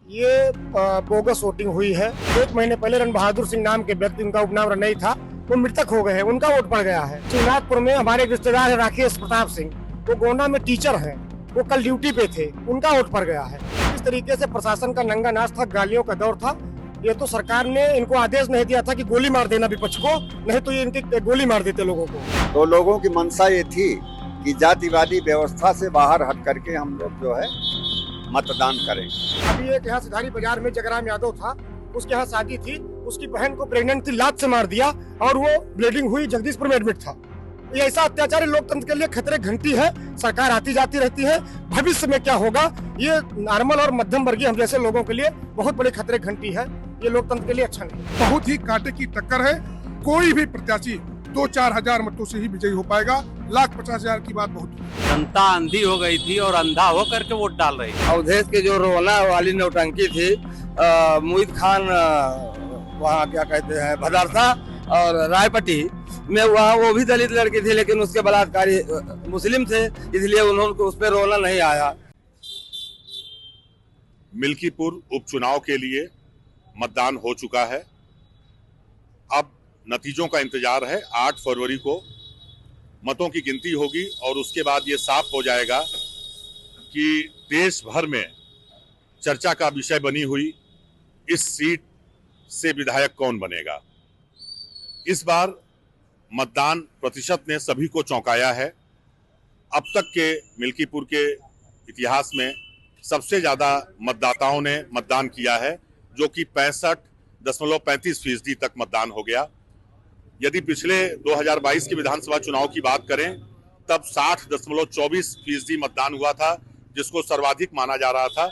ये bogus voting हुई है। 1 महीने पहले रण बहादुर सिंह नाम के व्यक्ति, उनका उपनाम रनई था, वो मृतक हो गए हैं, उनका वोट पड़ गया है। शिवनाथपुर में हमारे एक रिश्तेदार है राकेश प्रताप सिंह, वो गोंडा में टीचर हैं, वो कल ड्यूटी पे थे, उनका वोट पड़ गया है। इस तरीके से प्रशासन का नंगा नाच था, गालियों का दौर था। ये तो सरकार ने इनको आदेश नहीं दिया था कि गोली मार देना विपक्ष को, नहीं तो ये इनकी गोली मार देते लोगों को। तो लोगों की मंशा ये थी कि जातिवादी व्यवस्था से बाहर हट करके हम लोग जो है मतदान करें। अभी एक यहाँ सिधारी बाजार में जगराम यादव था, उसके यहाँ शादी थी, उसकी बहन को प्रेग्नेंट थी, लात से मार दिया और वो ब्लीडिंग हुई, जगदीशपुर में एडमिट था। ये ऐसा अत्याचार लोकतंत्र के लिए खतरे घंटी है। सरकार आती जाती रहती है, भविष्य में क्या होगा ये नॉर्मल और मध्यम वर्गीय हम जैसे लोगों के लिए बहुत बड़े खतरे घंटी है। ये लोकतंत्र के लिए अच्छा नहीं। बहुत ही कांटे की टक्कर है। कोई भी प्रत्याशी 2-4 हजार मतों से ही विजयी हो पाएगा। 1,50,000 की बात बहुत है। जनता अंधी हो गई थी और अंधा हो करके वोट डाल रही थी। अवधेश के जो रोला वाली नौटंकी थी, मुईद खान वहाँ क्या कहते हैं भदारसा और रायपट्टी में, वहाँ वो भी दलित लड़की थी, लेकिन उसके बलात्कारी मुस्लिम थे, इसलिए उन्होंने उस पर रोना नहीं आया। मिल्कीपुर उपचुनाव के लिए मतदान हो चुका है। अब नतीजों का इंतजार है। 8 फरवरी को मतों की गिनती होगी और उसके बाद ये साफ हो जाएगा कि देश भर में चर्चा का विषय बनी हुई इस सीट से विधायक कौन बनेगा। इस बार मतदान प्रतिशत ने सभी को चौंकाया है। अब तक के मिल्कीपुर के इतिहास में सबसे ज्यादा मतदाताओं ने मतदान किया है, जो कि 65.35% तक मतदान हो गया। यदि पिछले 2022 के विधानसभा चुनाव की बात करें तब 60.24% मतदान हुआ था, जिसको सर्वाधिक माना जा रहा था।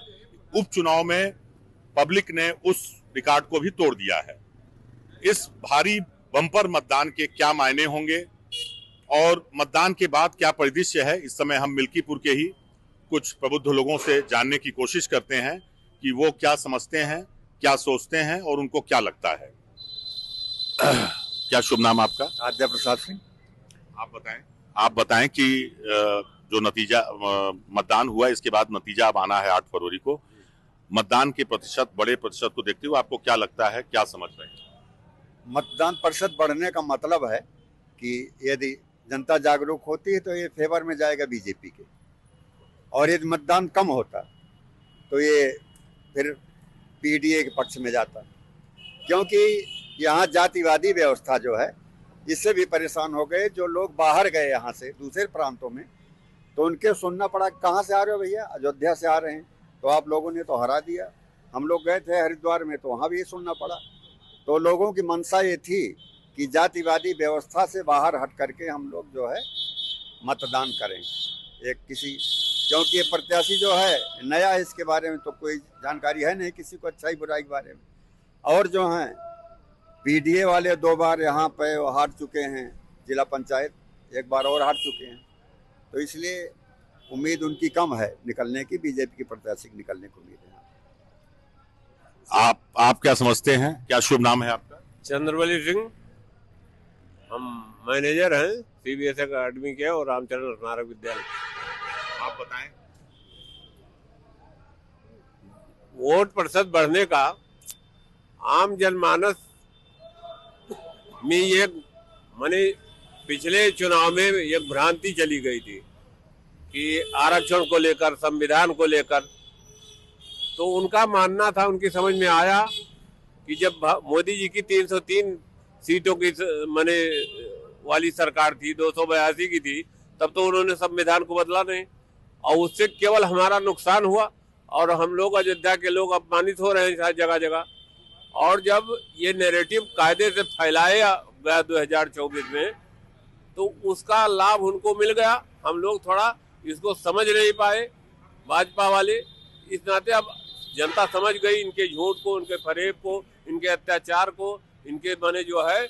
उपचुनाव में पब्लिक ने उस रिकॉर्ड को भी तोड़ दिया है। इस भारी बम्पर मतदान के क्या मायने होंगे और मतदान के बाद क्या परिदृश्य है, इस समय हम मिल्कीपुर के ही कुछ प्रबुद्ध लोगों से जानने की कोशिश करते हैं कि वो क्या समझते हैं, क्या सोचते हैं और उनको क्या लगता है। क्या शुभ नाम आपका? आद्य प्रसाद सिंह। आप बताएं कि जो नतीजा मतदान हुआ, इसके बाद नतीजा अब आना है 8 फरवरी को। मतदान के प्रतिशत, बड़े प्रतिशत को देखते हुए आपको क्या लगता है, क्या समझ रहे हैं? मतदान प्रतिशत बढ़ने का मतलब है कि यदि जनता जागरूक होती है तो ये फेवर में जाएगा बीजेपी के, और यदि मतदान कम होता तो ये फिर पीडीए के पक्ष में जाता, क्योंकि यहाँ जातिवादी व्यवस्था जो है इससे भी परेशान हो गए। जो लोग बाहर गए यहाँ से दूसरे प्रांतों में, तो उनके सुनना पड़ा कहाँ से आ रहे हो भैया, अयोध्या से आ रहे हैं, तो आप लोगों ने तो हरा दिया। हम लोग गए थे हरिद्वार में, तो वहाँ भी ये सुनना पड़ा। तो लोगों की मंशा ये थी कि जातिवादी व्यवस्था से बाहर हट करके हम लोग जो है मतदान करें। क्योंकि ये प्रत्याशी जो है नया है, इसके बारे में तो कोई जानकारी है नहीं किसी को, अच्छाई बुराई के बारे में। और जो हैं पीडीए वाले 2 बार यहाँ पे हार चुके हैं, जिला पंचायत 1 बार और हार चुके हैं, तो इसलिए उम्मीद उनकी कम है निकलने की, बीजेपी की प्रत्याशी की निकलने की उम्मीद है। आप क्या समझते हैं? क्या शुभ नाम है आपका? चंद्रवली सिंह। हम मैनेजर हैं CBSE अकेडमी के और रामचरण स्मारक विद्यालय। आप बताएं। वोट प्रतिशत बढ़ने का आम जनमानस में ये माने पिछले चुनाव में एक भ्रांति चली गई थी कि आरक्षण को लेकर, संविधान को लेकर, तो उनका मानना था, उनकी समझ में आया कि जब मोदी जी की 303 सीटों की माने वाली सरकार थी, 282 की थी, तब तो उन्होंने संविधान को बदला नहीं और उससे केवल हमारा नुकसान हुआ और हम लोग, अयोध्या के लोग अपमानित हो रहे हैं जगह जगह। और जब ये नैरेटिव कायदे से फैलाया गया 2024 में, तो उसका लाभ उनको मिल गया। हम लोग थोड़ा इसको समझ नहीं पाए भाजपा वाले, इस नाते अब जनता समझ गई इनके झूठ को, इनके फरेब को, इनके अत्याचार को, इनके माने जो है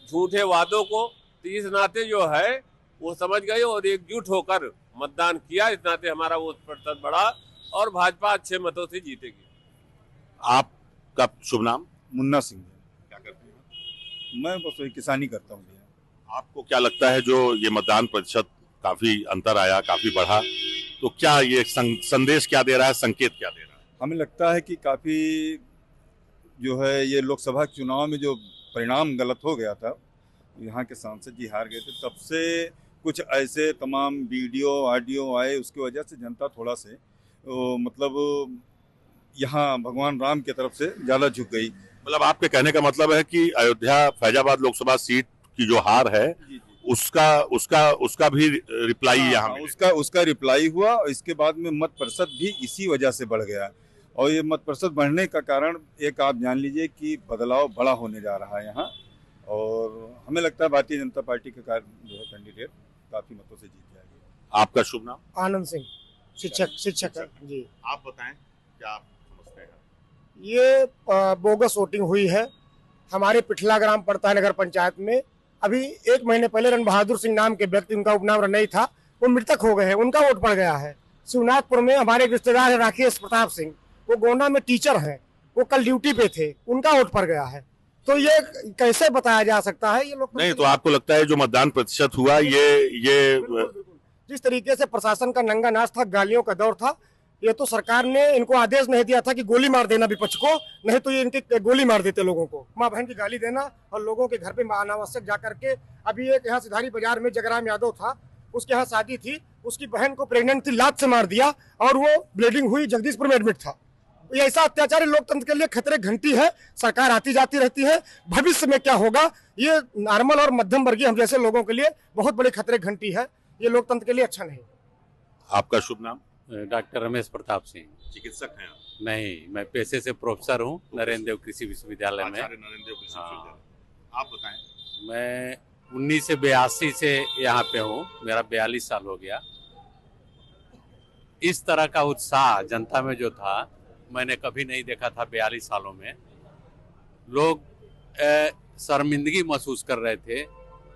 झूठे वादों को। तो इस नाते जो है वो समझ गए और एकजुट होकर मतदान किया। इस नाते हमारा वो प्रतिशत बढ़ा और भाजपा अच्छे मतों से जीतेगी। आपका शुभ नाम? मुन्ना सिंह। क्या करते हैं? मैं बस वही किसानी करता हूँ भैया। आपको क्या लगता है, जो ये मतदान प्रतिशत काफी अंतर आया, काफी बढ़ा, तो क्या ये संदेश क्या दे रहा है, संकेत क्या दे रहा है? हमें लगता है कि काफ़ी जो है ये लोकसभा चुनाव में जो परिणाम गलत हो गया था, यहाँ के सांसद जी हार गए थे, तब से कुछ ऐसे तमाम वीडियो ऑडियो आए, उसकी वजह से जनता थोड़ा से मतलब यहाँ भगवान राम की तरफ से ज़्यादा झुक गई। मतलब आपके कहने का मतलब है कि अयोध्या फैजाबाद लोकसभा सीट की जो हार है उसका उसका उसका भी रिप्लाई यहाँ मिलेगा। उसका रिप्लाई हुआ और इसके बाद में मत प्रतिशत भी इसी वजह से बढ़ गया। और ये मत प्रतिशत बढ़ने का कारण एक आप जान लीजिए कि बदलाव बड़ा होने जा रहा है यहाँ, और हमें लगता है भारतीय जनता पार्टी के जो है कैंडिडेट काफी मतों से जीत जाएगी। आपका शुभ नाम? आनंद सिंह, शिक्षक है जी। आप बताएं क्या आप समझते हैं? ये बोगस वोटिंग हुई है। हमारे पिठला ग्राम पड़ता है नगर पंचायत में। अभी 1 महीने पहले रण बहादुर सिंह नाम के व्यक्ति, उनका उपनाम रनई था, वो मृतक हो गए हैं, उनका वोट पड़ गया है। शिवनाथपुर में हमारे एक रिश्तेदार है राकेश प्रताप सिंह, वो गोंडा में टीचर हैं, वो कल ड्यूटी पे थे, उनका वोट पड़ गया है। तो ये कैसे बताया जा सकता है? ये लोग नहीं, तो आपको लगता है जो मतदान प्रतिशत हुआ ये जिस तरीके से प्रशासन का नंगा नाच था, गालियों का दौर था, ये तो सरकार ने इनको आदेश नहीं दिया था कि गोली मार देना विपक्ष को, नहीं तो ये इनकी गोली मार देते लोगों को। माँ बहन की गाली देना और लोगों के घर पे अनावश्यक जाकर के। अभी एक यहाँ सिधारी बाजार में जगराम यादव था, उसके यहाँ शादी थी, उसकी बहन को प्रेग्नेंट थी, लात से मार दिया और वो ब्लीडिंग हुई, जगदीशपुर में एडमिट था। ये ऐसा अत्याचारी लोकतंत्र के लिए खतरे घंटी है। सरकार आती जाती रहती है, भविष्य में क्या होगा ये नॉर्मल और मध्यम वर्गीय हम जैसे लोगों के लिए बहुत बड़ी खतरे घंटी है। ये लोकतंत्र के लिए अच्छा नहीं। आपका शुभ नाम? डॉक्टर रमेश प्रताप सिंह। चिकित्सक हैं आप? नहीं, मैं पेशे से प्रोफेसर हूँ नरेंद्र देव कृषि विश्वविद्यालय में। नरेंद्र देव कृषि विश्वविद्यालय। आप बताएं। मैं 1982 से यहाँ पे हूँ, मेरा 42 साल हो गया। इस तरह का उत्साह जनता में जो था मैंने कभी नहीं देखा था 42 सालों में। लोग शर्मिंदगी महसूस कर रहे थे।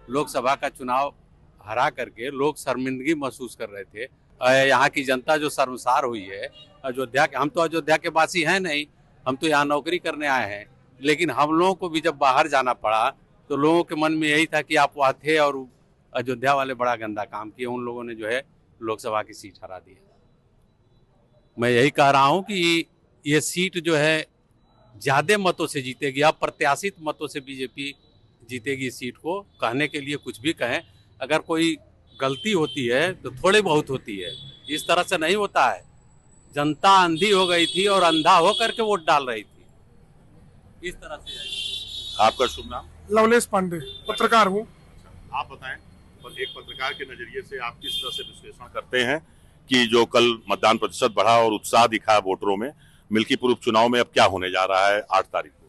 लोकसभा का चुनाव हरा करके लोग शर्मिंदगी महसूस कर रहे थे। यहाँ की जनता जो शर्मसार हुई है अयोध्या के। हम तो अयोध्या के वासी हैं नहीं, हम तो यहाँ नौकरी करने आए हैं, लेकिन हम लोगों को भी जब बाहर जाना पड़ा तो लोगों के मन में यही था कि आप वहाँ थे और अयोध्या वाले बड़ा गंदा काम किए, उन लोगों ने जो है लोकसभा की सीट हरा दी है। मैं यही कह रहा हूँ कि ये सीट जो है ज्यादा मतों से जीतेगी, अप्रत्याशित मतों से बीजेपी जीतेगी इस सीट को। कहने के लिए कुछ भी कहें, अगर कोई गलती होती है तो थोड़ी बहुत होती है, इस तरह से नहीं होता है। जनता अंधी हो गई थी और अंधा होकर के वोट डाल रही थी, इस तरह से। आपका शुभ नाम? लवलेश पांडे, पत्रकार हूँ। आप बताएं, एक पत्रकार के नजरिए से आप किस तरह से विश्लेषण करते हैं कि जो कल मतदान प्रतिशत बढ़ा और उत्साह दिखा वोटरों में, मिल्कीपुर उपचुनाव में अब क्या होने जा रहा है 8 तारीख को?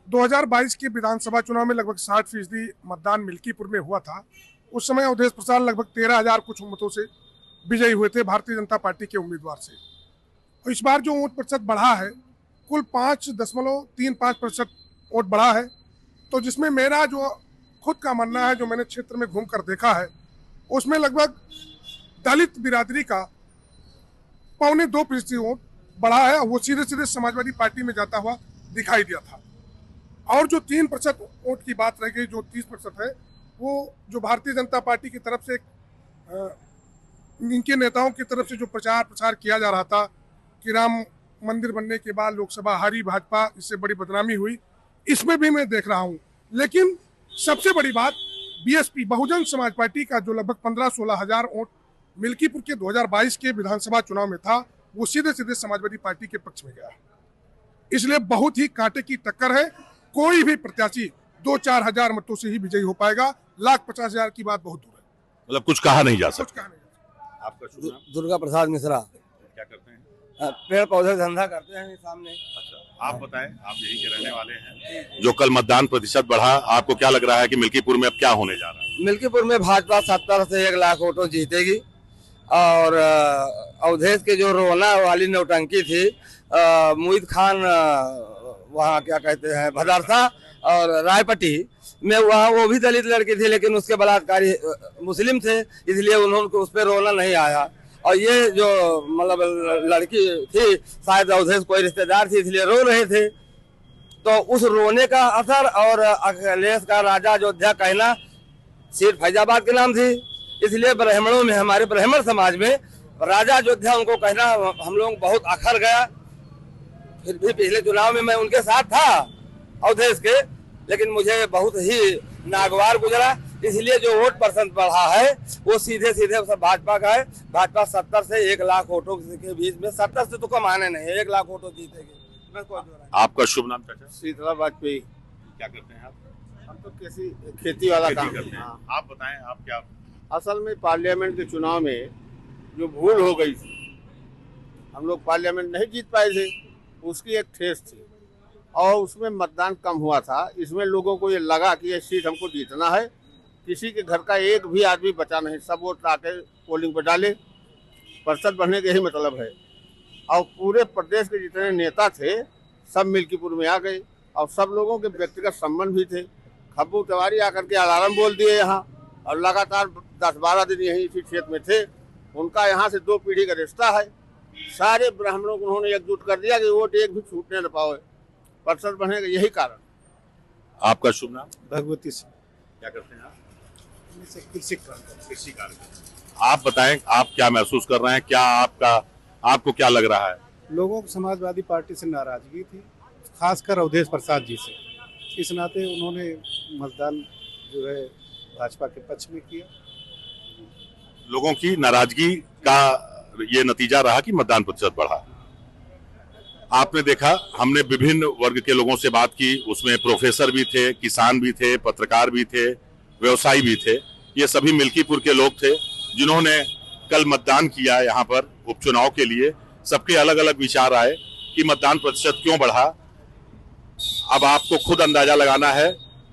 2022 के विधानसभा चुनाव में लगभग 60% मतदान मिल्कीपुर में हुआ था। उस समय अवधेश प्रसाद लगभग 13,000 कुछ मतों से विजयी हुए थे भारतीय जनता पार्टी के उम्मीदवार से। और इस बार जो वोट प्रतिशत बढ़ा है कुल 5.35% वोट बढ़ा है। तो जिसमें मेरा जो खुद का मानना है, जो मैंने क्षेत्र में घूमकर देखा है, उसमें लगभग दलित बिरादरी का 2.25% वोट बढ़ा है। वो सीधे सीधे समाजवादी पार्टी में जाता हुआ दिखाई दिया था। और जो 3% वोट की बात रह गई, जो 30% है, वो जो भारतीय जनता पार्टी की तरफ से इनके नेताओं की तरफ से जो प्रचार किया जा रहा था कि राम मंदिर बनने के बाद लोकसभा हारी भाजपा, इससे बड़ी बदनामी हुई, इसमें भी मैं देख रहा हूँ। लेकिन सबसे बड़ी बात बीएसपी बहुजन समाज पार्टी का जो लगभग 15-16 हजार वोट मिल्कीपुर के 2022 के विधानसभा चुनाव में था, वो सीधे सीधे समाजवादी पार्टी के पक्ष में गया। इसलिए बहुत ही कांटे की टक्कर है। कोई भी प्रत्याशी 2-4 हजार मतों से ही विजयी हो पाएगा। 1,50,000 की बात बहुत दूर है। मतलब कुछ कहा नहीं जा सकता। आपका शुभ नाम? दुर्गा प्रसाद मिश्रा। क्या करते हैं? पेड़ पौधे धंधा करते हैं सामने। अच्छा, आप बताएं, आप यहीं के रहने वाले हैं। जो कल मतदान प्रतिशत बढ़ा, आपको क्या लग रहा है कि मिल्कीपुर में अब क्या होने जा रहा है? मिल्कीपुर में भाजपा 70 से 1 लाख वोटों जीतेगी। और अवधेश के जो रोना वाली नौटंकी थी, मुईद खान वहाँ क्या कहते हैं भदारसा और रायपट्टी में, वहाँ वो भी दलित लड़की थी, लेकिन उसके बलात्कारी मुस्लिम थे, इसलिए उन्होंने उस पर रोना नहीं आया। और ये जो मतलब लड़की थी, शायद अवधेश कोई रिश्तेदार थी, इसलिए रो रहे थे। तो उस रोने का असर और अखिलेश का राजा अयोध्या कहना, सीट फैजाबाद के नाम थी, इसलिए ब्राह्मणों में, हमारे ब्राह्मण समाज में राजा अयोध्या उनको कहना हम लोग बहुत अखर गया। फिर भी पिछले चुनाव में मैं उनके साथ था अवधेश के, लेकिन मुझे बहुत ही नागवार गुजरा। इसलिए जो वोट परसेंट बढ़ा है वो सीधे सीधे सब भाजपा का है। भाजपा 70 से 1 लाख वोटों के बीच में, 70 से तो कम आने नहीं, 1 लाख वोटों जीतेगी। आपका शुभ नाम चाचा? शीतला वाजपेयी। क्या करते हैं आप? हम तो खेती वाला काम करते हैं। आप बताएं, आप क्या? असल में पार्लियामेंट के चुनाव में जो भूल हो गई थी, हम लोग पार्लियामेंट नहीं जीत पाए थे, उसकी एक ठेस थी और उसमें मतदान कम हुआ था। इसमें लोगों को ये लगा कि ये सीट हमको जीतना है। किसी के घर का एक भी आदमी बचा नहीं, सब वोट आके पोलिंग पर डाले। प्रतिशत बढ़ने का यही मतलब है। और पूरे प्रदेश के जितने नेता थे सब मिल्कीपुर में आ गए और सब लोगों के व्यक्तिगत संबंध भी थे। खब्बू तिवारी आकर के अलार्म बोल दिए यहाँ और लगातार 10-12 दिन यहीं इसी क्षेत्र में थे। उनका यहाँ से 2 पीढ़ी का रिश्ता है। सारे ब्राह्मणों को उन्होंने एकजुट कर दिया कि वोट एक भी छूटने न पाओ। प्रतिशत बढ़ने का यही कारण। आपका शुभ नाम? भगवती सिंह। क्या करते हैं आप? कृषि कार्य। आप बताएं, आप क्या महसूस कर रहे हैं? क्या आपको क्या लग रहा है? लोगों को समाजवादी पार्टी से नाराजगी थी, खासकर अवधेश प्रसाद जी से। इस नाते उन्होंने मतदान जो है भाजपा के पक्ष में किया। लोगों की नाराजगी का ये नतीजा रहा कि मतदान प्रतिशत बढ़ा। आपने देखा, हमने विभिन्न वर्ग के लोगों से बात की, उसमें प्रोफेसर भी थे, किसान भी थे, पत्रकार भी थे, व्यवसायी भी थे। ये सभी मिल्कीपुर के लोग थे जिन्होंने कल मतदान किया यहाँ पर उपचुनाव के लिए। सबके अलग अलग विचार आए कि मतदान प्रतिशत क्यों बढ़ा। अब आपको खुद अंदाजा लगाना है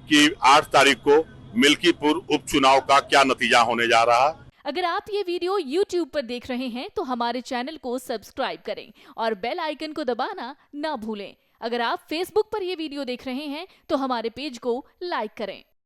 कि 8 तारीख को मिल्कीपुर उपचुनाव का क्या नतीजा होने जा रहा। अगर आप ये वीडियो YouTube पर देख रहे हैं तो हमारे चैनल को सब्सक्राइब करें और बेल आइकन को दबाना ना भूलें। अगर आप Facebook पर ये वीडियो देख रहे हैं तो हमारे पेज को लाइक करें।